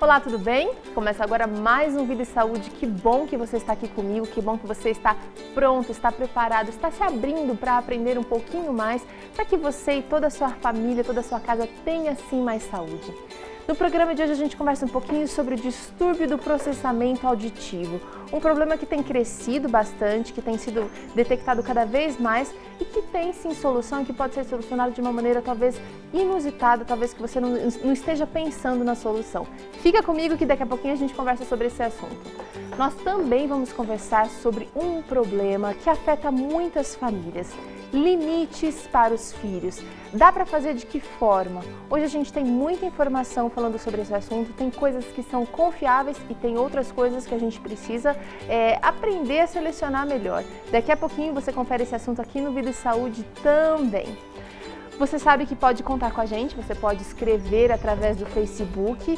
Olá, tudo bem? Começa agora mais um Vida e Saúde. Que bom que você está aqui comigo, que bom que você está pronto, está preparado, está se abrindo para aprender um pouquinho mais, para que você e toda a sua família, toda a sua casa tenha sim mais saúde. No programa de hoje a gente conversa um pouquinho sobre o distúrbio do processamento auditivo, um problema que tem crescido bastante, que tem sido detectado cada vez mais e que tem sim solução e que pode ser solucionado de uma maneira talvez inusitada, talvez que você não esteja pensando na solução. Fica comigo que daqui a pouquinho a gente conversa sobre esse assunto. Nós também vamos conversar sobre um problema que afeta muitas famílias. Limites para os filhos. Dá para fazer de que forma? Hoje a gente tem muita informação falando sobre esse assunto, tem coisas que são confiáveis e tem outras coisas que a gente precisa aprender a selecionar melhor. Daqui a pouquinho você confere esse assunto aqui no Vida e Saúde também. Você sabe que pode contar com a gente, você pode escrever através do Facebook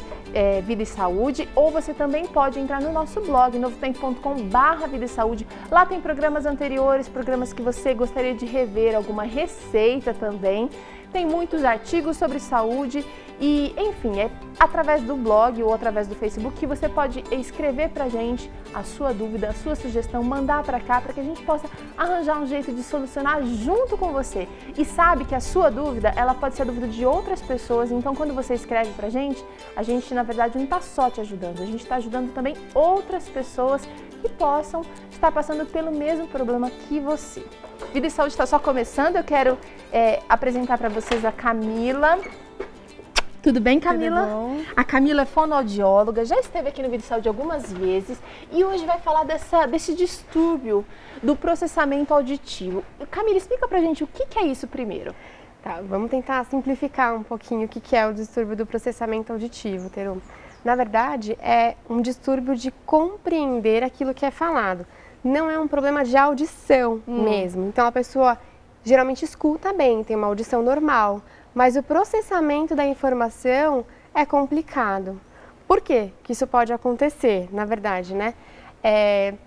Vida e Saúde, ou você também pode entrar no nosso blog, novotempo.com/Vida e Saúde. Lá tem programas anteriores, programas que você gostaria de rever, alguma receita também. Tem muitos artigos sobre saúde e, enfim, é através do blog ou através do Facebook que você pode escrever pra gente a sua dúvida, a sua sugestão, mandar pra cá para que a gente possa arranjar um jeito de solucionar junto com você. E sabe que a sua dúvida, ela pode ser a dúvida de outras pessoas, então quando você escreve pra gente, a gente na verdade não está só te ajudando, a gente está ajudando também outras pessoas que possam estar passando pelo mesmo problema que você. Vida e Saúde está só começando, eu quero apresentar para vocês a Camila. Tudo bem, Camila? Tudo bom? A Camila é fonoaudióloga, já esteve aqui no Vida e Saúde algumas vezes e hoje vai falar desse distúrbio do processamento auditivo. Camila, explica pra gente o que é isso primeiro. Tá, vamos tentar simplificar um pouquinho o que é o distúrbio do processamento auditivo, Teru. Na verdade, é um distúrbio de compreender aquilo que é falado. Não é um problema de audição mesmo. Então, a pessoa geralmente escuta bem, tem uma audição normal, mas o processamento da informação é complicado. Por quê que isso pode acontecer, na verdade, né?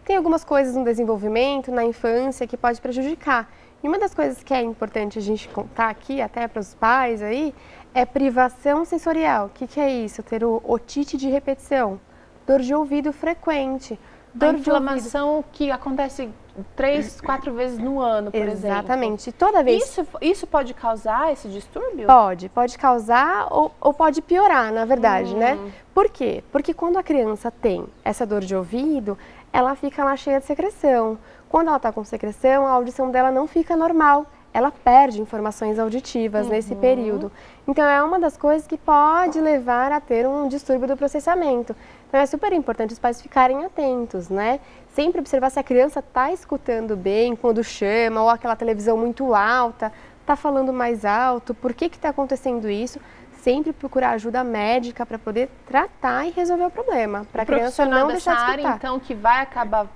Tem algumas coisas no desenvolvimento, na infância, que pode prejudicar. E uma das coisas que é importante a gente contar aqui, até para os pais aí, é privação sensorial. O que é isso? Ter otite de repetição, dor de ouvido frequente. A inflamação que acontece 3, 4 vezes no ano, por exemplo. Exatamente. Toda vez. Isso pode causar esse distúrbio? Pode causar ou pode piorar, na verdade, né? Por quê? Porque quando a criança tem essa dor de ouvido, ela fica lá cheia de secreção. Quando ela está com secreção, a audição dela não fica normal. Ela perde informações auditivas nesse período. Então, é uma das coisas que pode levar a ter um distúrbio do processamento. Então, é super importante os pais ficarem atentos, né? Sempre observar se a criança está escutando bem quando chama, ou aquela televisão muito alta, está falando mais alto, por que está acontecendo isso? Sempre procurar ajuda médica para poder tratar e resolver o problema, para a criança não deixar de escutar. Área, então, que vai acabar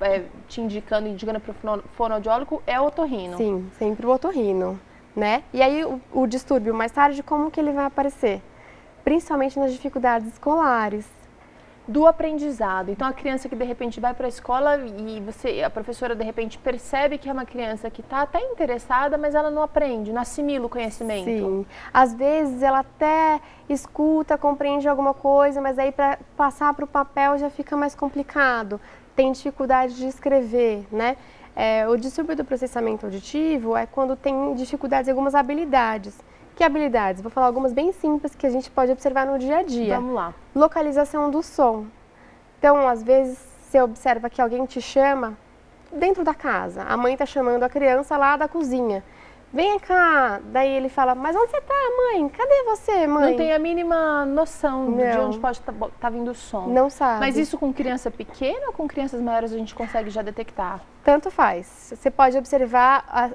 te indicando para o fonoaudiólogo é o otorrino. Sim, sempre o otorrino, né? E aí o distúrbio mais tarde, como que ele vai aparecer? Principalmente nas dificuldades escolares. Do aprendizado. Então, a criança que de repente vai para a escola e a professora de repente percebe que é uma criança que está até interessada, mas ela não aprende, não assimila o conhecimento. Sim. Às vezes ela até escuta, compreende alguma coisa, mas aí para passar para o papel já fica mais complicado. Tem dificuldade de escrever, né? O distúrbio do processamento auditivo é quando tem dificuldades em algumas habilidades. Que habilidades? Vou falar algumas bem simples que a gente pode observar no dia a dia. Vamos lá. Localização do som. Então, às vezes, você observa que alguém te chama dentro da casa. A mãe está chamando a criança lá da cozinha. Vem cá. Daí ele fala, mas onde você está, mãe? Cadê você, mãe? Não tem a mínima noção de onde pode estar vindo o som. Não sabe. Mas isso com criança pequena ou com crianças maiores a gente consegue já detectar? Tanto faz. Você pode observar...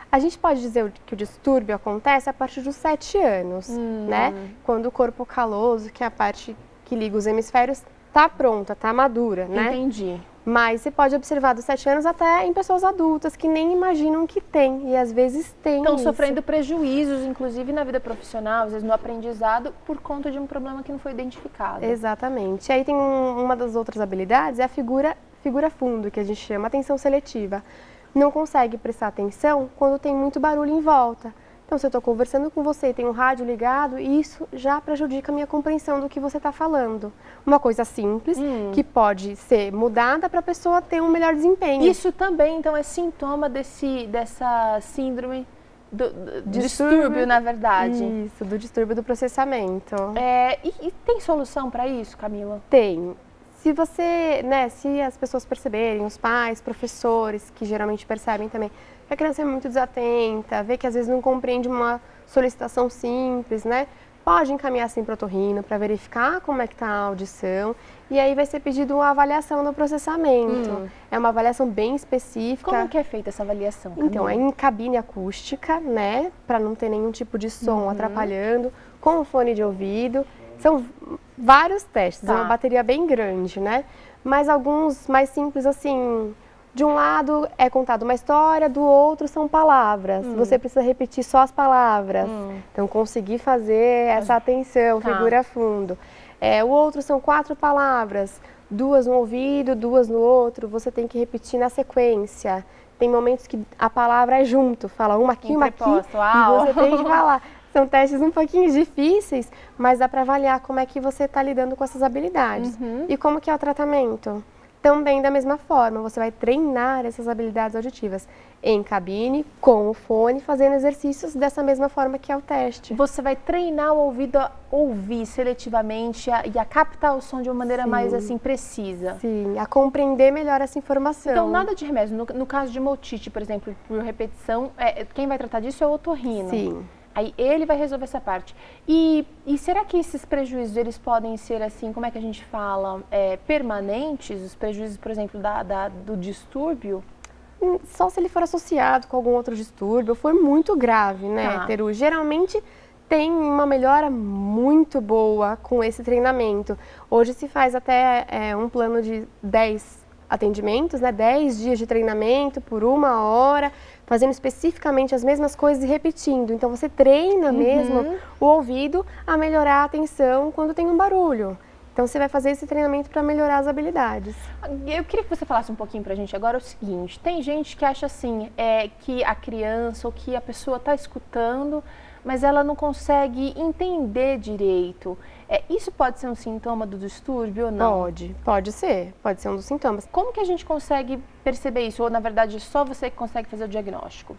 A gente pode dizer que o distúrbio acontece a partir dos 7 anos, né? Quando o corpo caloso, que é a parte que liga os hemisférios, está pronta, está madura, né? Entendi. Mas você pode observar dos 7 anos até em pessoas adultas que nem imaginam que tem, e às vezes tem. Estão sofrendo prejuízos, inclusive na vida profissional, às vezes no aprendizado, por conta de um problema que não foi identificado. Exatamente. E aí tem uma das outras habilidades, é a figura fundo, que a gente chama atenção seletiva. Não consegue prestar atenção quando tem muito barulho em volta. Então, se eu estou conversando com você e tem um rádio ligado, isso já prejudica a minha compreensão do que você está falando. Uma coisa simples, que pode ser mudada para a pessoa ter um melhor desempenho. Isso também, então, é sintoma dessa síndrome do distúrbio, na verdade. Isso, do distúrbio do processamento. E tem solução para isso, Camila? Tem. Se você, né, se as pessoas perceberem, os pais, professores, que geralmente percebem também, que a criança é muito desatenta, vê que às vezes não compreende uma solicitação simples, né? Pode encaminhar sim para o otorrino para verificar como é que está a audição e aí vai ser pedido uma avaliação no processamento. É uma avaliação bem específica. Como que é feita essa avaliação, Camila? Então, é em cabine acústica, né? Para não ter nenhum tipo de som atrapalhando, com o fone de ouvido. São vários testes, é uma bateria bem grande, né? Mas alguns mais simples, assim, de um lado é contada uma história, do outro são palavras. Você precisa repetir só as palavras. Então, conseguir fazer essa atenção, figura fundo. O outro são 4 palavras, 2 no ouvido, 2 no outro. Você tem que repetir na sequência. Tem momentos que a palavra é junto, fala uma aqui, uma aqui, e você tem que falar. São testes um pouquinho difíceis, mas dá para avaliar como é que você está lidando com essas habilidades. E como que é o tratamento? Também da mesma forma, você vai treinar essas habilidades auditivas em cabine, com o fone, fazendo exercícios dessa mesma forma que é o teste. Você vai treinar o ouvido a ouvir seletivamente e a captar o som de uma maneira mais assim precisa. Sim, a compreender melhor essa informação. Então, nada de remédio. No caso de otite, por exemplo, por repetição, quem vai tratar disso é o otorrino. Sim. Aí ele vai resolver essa parte. E será que esses prejuízos, eles podem ser assim, como é que a gente fala, permanentes? Os prejuízos, por exemplo, do distúrbio? Só se ele for associado com algum outro distúrbio, for muito grave, né, Teru? Geralmente tem uma melhora muito boa com esse treinamento. Hoje se faz até um plano de 10 atendimentos, né, 10 dias de treinamento por 1 hora, fazendo especificamente as mesmas coisas e repetindo. Então você treina mesmo o ouvido a melhorar a atenção quando tem um barulho. Então você vai fazer esse treinamento para melhorar as habilidades. Eu queria que você falasse um pouquinho pra gente agora o seguinte, tem gente que acha assim, que a criança ou que a pessoa está escutando, mas ela não consegue entender direito. Isso pode ser um sintoma do distúrbio ou não? Pode ser um dos sintomas. Como que a gente consegue perceber isso? Ou, na verdade, só você que consegue fazer o diagnóstico?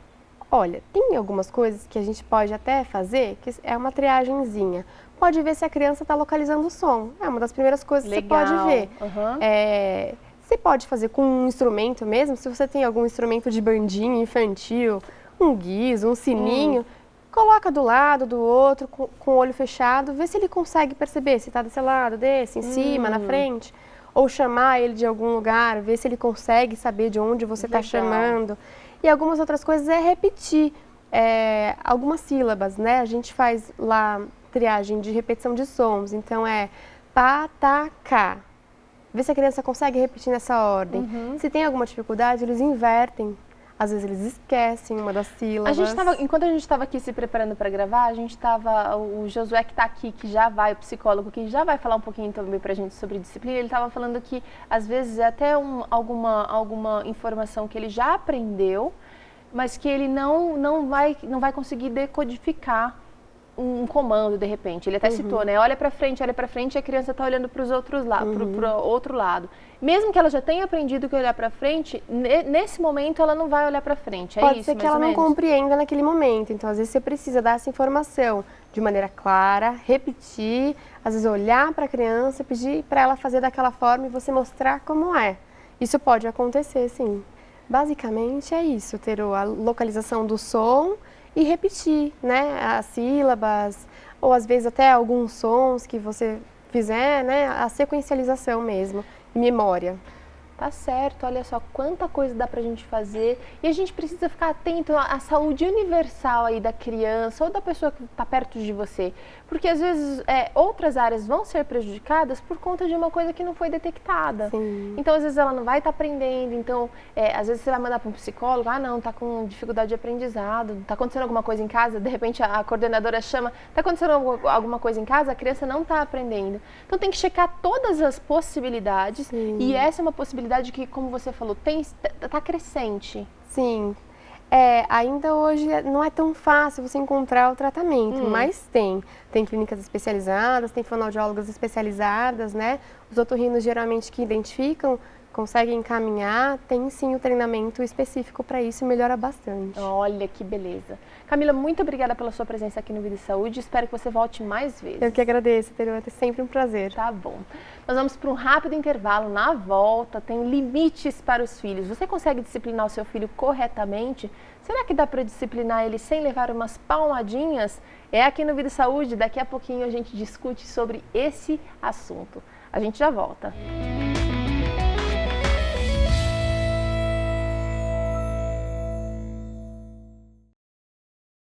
Olha, tem algumas coisas que a gente pode até fazer, que é uma triagenzinha. Pode ver se a criança está localizando o som. É uma das primeiras coisas que você pode ver. Você pode fazer com um instrumento mesmo, se você tem algum instrumento de bandinha infantil, um guizo, um sininho, coloca do lado do outro, com o olho fechado, vê se ele consegue perceber se está desse lado, desse, em cima, na frente. Ou chamar ele de algum lugar, ver se ele consegue saber de onde você está chamando. E algumas outras coisas é repetir algumas sílabas, né? A gente faz lá triagem de repetição de sons, então é pá, tá, cá. Vê se a criança consegue repetir nessa ordem. Se tem alguma dificuldade, eles invertem. Às vezes eles esquecem uma das sílabas. Enquanto a gente estava aqui se preparando para gravar, o Josué que está aqui, que já vai, o psicólogo, que já vai falar um pouquinho também para a gente sobre disciplina, ele estava falando que às vezes é até alguma informação que ele já aprendeu, mas que ele não vai conseguir decodificar um comando de repente. Ele até citou, né? Olha para frente e a criança está olhando para os outros lados, para o outro lado. Mesmo que ela já tenha aprendido que olhar para frente, nesse momento ela não vai olhar para frente. Pode ser que ela não compreenda naquele momento. Então, às vezes você precisa dar essa informação de maneira clara, repetir, às vezes olhar para a criança, pedir para ela fazer daquela forma e você mostrar como é. Isso pode acontecer, sim. Basicamente é isso, ter a localização do som e repetir, né, as sílabas, ou às vezes até alguns sons que você fizer, né, a sequencialização mesmo, memória. Tá certo, olha só quanta coisa dá pra gente fazer e a gente precisa ficar atento à saúde universal aí da criança ou da pessoa que está perto de você, porque às vezes outras áreas vão ser prejudicadas por conta de uma coisa que não foi detectada. Sim. Então às vezes ela não vai estar aprendendo, então às vezes você vai mandar para um psicólogo, não, tá com dificuldade de aprendizado, tá acontecendo alguma coisa em casa, de repente a coordenadora chama, tá acontecendo alguma coisa em casa, a criança não tá aprendendo. Então tem que checar todas as possibilidades. Sim. E essa é uma possibilidade que, como você falou, tá crescente. Sim. Ainda hoje não é tão fácil você encontrar o tratamento, mas tem. Tem clínicas especializadas, tem fonoaudiólogas especializadas, né? Os otorrinos geralmente que identificam, conseguem encaminhar, tem sim o treinamento específico para isso e melhora bastante. Olha que beleza. Camila, muito obrigada pela sua presença aqui no Vida e Saúde. Espero que você volte mais vezes. Eu que agradeço, Terô, é sempre um prazer. Tá bom. Nós vamos para um rápido intervalo. Na volta, tem limites para os filhos. Você consegue disciplinar o seu filho corretamente? Será que dá para disciplinar ele sem levar umas palmadinhas? É aqui no Vida e Saúde. Daqui a pouquinho a gente discute sobre esse assunto. A gente já volta.